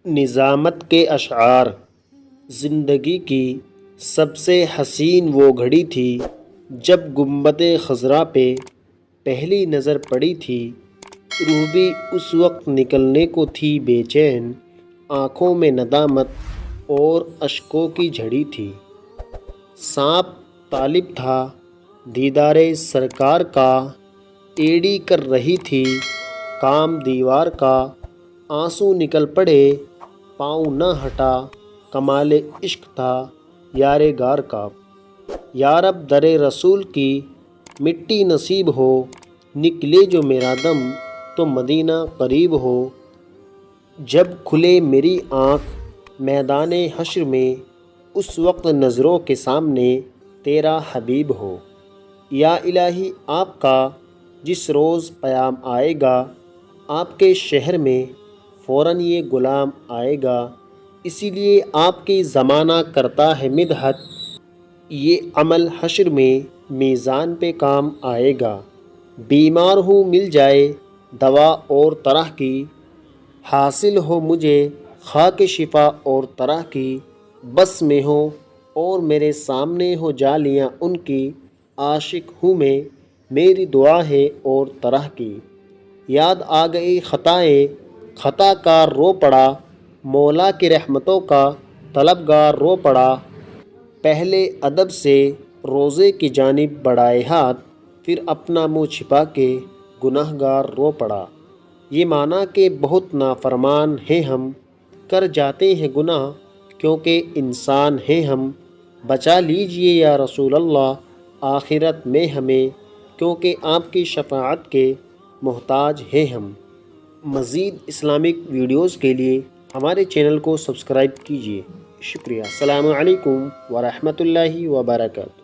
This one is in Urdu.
نظامت کے اشعار۔ زندگی کی سب سے حسین وہ گھڑی تھی جب گنبد خضرا پہ پہلی نظر پڑی تھی، روح بھی اس وقت نکلنے کو تھی بے چین، آنکھوں میں ندامت اور اشکوں کی جھڑی تھی۔ سانپ طالب تھا دیدار سرکار کا، ایڑی کر رہی تھی کام دیوار کا، آنسو نکل پڑے پاؤں نہ ہٹا، کمال عشق تھا یار غار کا۔ یا رب در رسول کی مٹی نصیب ہو، نکلے جو میرا دم تو مدینہ قریب ہو۔ جب کھلے میری آنکھ میدان حشر میں، اس وقت نظروں کے سامنے تیرا حبیب ہو۔ یا الہی آپ کا جس روز پیام آئے گا، آپ کے شہر میں فوراً یہ غلام آئے گا، اسی لیے آپ کی زمانہ کرتا ہے مدحت، یہ عمل حشر میں میزان پہ کام آئے گا۔ بیمار ہوں مل جائے دوا اور طرح کی، حاصل ہو مجھے خاک شفا اور طرح کی، بس میں ہو اور میرے سامنے ہو جالیاں ان کی، عاشق ہوں میں میری دعا ہے اور طرح کی۔ یاد آ گئی خطائیں خطا کار رو پڑا، مولا کی رحمتوں کا طلبگار رو پڑا، پہلے ادب سے روزے کی جانب بڑھائے ہاتھ، پھر اپنا منہ چھپا کے گناہ گار رو پڑا۔ یہ معنی کہ بہت نافرمان ہیں ہم، کر جاتے ہیں گناہ کیونکہ انسان ہیں ہم، بچا لیجئے یا رسول اللہ آخرت میں ہمیں، کیونکہ آپ کی شفاعت کے محتاج ہیں ہم۔ مزید اسلامک ویڈیوز کے لیے ہمارے چینل کو سبسکرائب کیجیے۔ شکریہ۔ السلام علیکم ورحمۃ اللہ وبرکاتہ۔